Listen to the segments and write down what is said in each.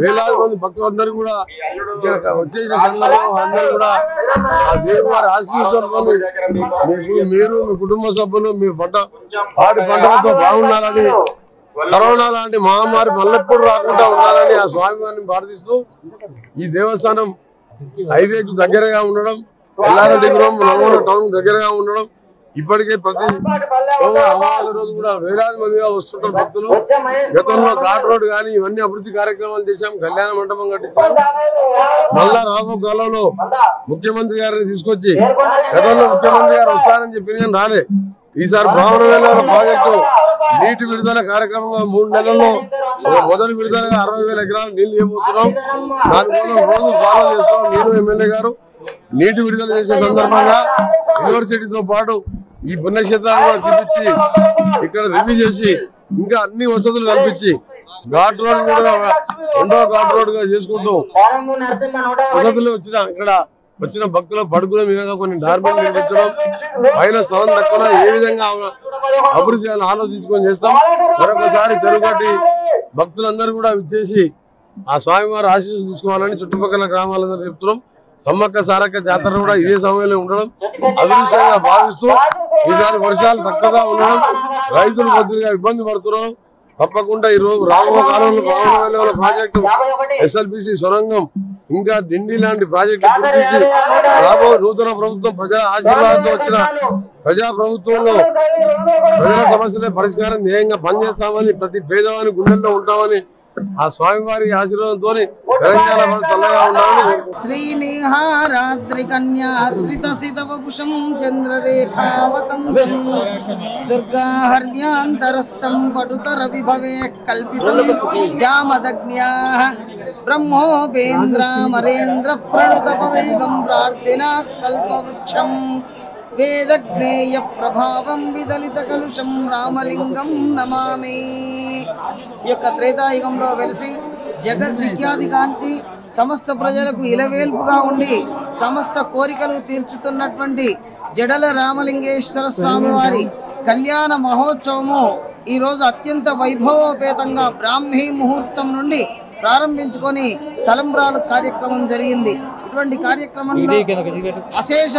వేలాది మంది భక్తులందరూ కూడా ఇక్కడ వచ్చేసే సందర్భంలో అందరూ కూడా ఆ దేవుడి వారి ఆశీస్సులతో మీరు మీ కుటుంబ సభ్యులు మీరు పంటలతో బాగుండాలని, కరోనా లాంటి మహమ్మారి మళ్ళెప్పుడు రాకుండా ఉండాలని ఆ స్వామివారిని ప్రార్థిస్తూ ఈ దేవస్థానం హైవేకు దగ్గరగా ఉండడం, ఎల్లారెడ్డిపురం నల్గొండ టౌన్ దగ్గరగా ఉండడం, ఇప్పటికే ప్రతి అమావాస్య రోజు కూడా వేలాది మందిగా వస్తుంటారు భక్తులు. గతంలో ఘాట్ రోడ్ కానీ ఇవన్నీ అభివృద్ధి కార్యక్రమాలు చేశాం, కళ్యాణ మండపం కట్టించాం. మళ్ళా రాబో కాలంలో ముఖ్యమంత్రి గారిని తీసుకొచ్చి, గతంలో ముఖ్యమంత్రి గారు వస్తారని చెప్పి రాలే, ఈసారి భావనవేల ప్రాజెక్టు నీటి విడుదల కార్యక్రమంగా 3 నెలల్లో మొదటి విడుదలగా 60,000 ఎకరాలు నీళ్లు ఇవ్వబోతున్నాం. దానికోసం రోజు ఫాలో చేస్తున్నాం. నేను ఎమ్మెల్యే గారు నీటి విడుదల చేసే సందర్భంగా యూనివర్సిటీతో పాటు ఈ పుణ్యక్షేత్రాన్ని కూడా చూపించి ఇక్కడ రివ్యూ చేసి ఇంకా అన్ని వసతులు కల్పించి ఘాట్ రోడ్ కూడా 2వ ఘాట్ రోడ్ గా చేసుకుంటూ వసతులు వచ్చిన భక్తుల పడుకునే విధంగా కొన్ని డార్మెంట్ నిర్మించడం, పైన స్థలం తక్కువ ఏ విధంగా అభివృద్ధి ఆలోచించుకొని చేస్తాం. మరొకసారి చెరుగట్టి భక్తులందరూ కూడా విచ్చేసి ఆ స్వామివారి ఆశీస్సులు తీసుకోవాలని చుట్టుపక్కల గ్రామాలందరూ చెప్తున్నాం. సమ్మక్క సారక్క జాతర కూడా ఇదే సమయంలో ఉండడం అదృష్టంగా భావిస్తూ ఈసారి వర్షాలు తక్కువగా ఉండడం, రైతులు కొద్దిగా ఇబ్బంది పడుతున్నాం. తప్పకుండా ఈ రోజు రాబో కాలంలో భావనవేల ప్రాజెక్టు, SLBC సొరంగం, ఇంకా డిండి లాంటి ప్రాజెక్టులు పూర్తించి రాబో నూతన ప్రభుత్వం ప్రజా ఆశీర్వాదంతో వచ్చిన ప్రజా ప్రభుత్వంలో ప్రజల సమస్యలే పరిష్కారం ధ్యేయంగా పనిచేస్తామని, ప్రతి పేదవాని గుండెల్లో ఉంటామని ఆ స్వామివారి ఆశీర్వాదంతో తెలంగాణ చల్లగా ఉండాలని. శ్రీనిహారాద్రి కన్యాశ్రిత సితవపుషం చంద్రరేఖావతంసం దుర్గాహర్ణ్యాంతరస్థం పటుతర విభవే కల్పితం జామదగ్న్యాః బ్రహ్మోపేంద్రమరేంద్ర ప్రణుత పదైగం ప్రార్థినా కల్పవృక్షం వేదజ్ఞేయ ప్రభావం విదలిత కలుషం రామలింగం నమామి. ఈ యొక్క త్రేతాయుగంలో వెలిసి జగద్విఖ్యాతిగాంచి సమస్త ప్రజలకు ఇలవేల్పుగా ఉండి సమస్త కోరికలు తీర్చుతున్నటువంటి జడల రామలింగేశ్వర స్వామి వారి కళ్యాణ మహోత్సవము ఈరోజు అత్యంత వైభవోపేతంగా బ్రాహ్మీ ముహూర్తం నుండి ప్రారంభించుకొని తలంబ్రాలు కార్యక్రమం జరిగింది. ఇటువంటి కార్యక్రమంలో అశేష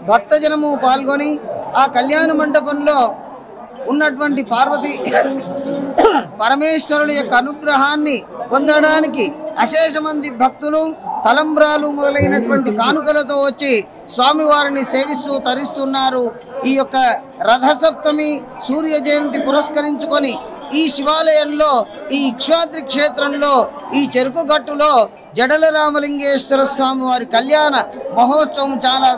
భక్తజనము పాల్గొని ఆ కళ్యాణ మండపంలో ఉన్నటువంటి పార్వతి పరమేశ్వరుల యొక్క అనుగ్రహాన్ని పొందడానికి అశేష మంది భక్తులు తలంబ్రాలు మొదలైనటువంటి కానుకలతో వచ్చి స్వామివారిని సేవిస్తూ తరిస్తున్నారు. ఈ యొక్క రథసప్తమి సూర్య జయంతి పురస్కరించుకొని ఈ శివాలయంలో, ఈ ఇక్ష్వాద్రి క్షేత్రంలో, ఈ చెరుకు గట్టులో జడల రామలింగేశ్వర స్వామి వారి కళ్యాణ మహోత్సవం చాలా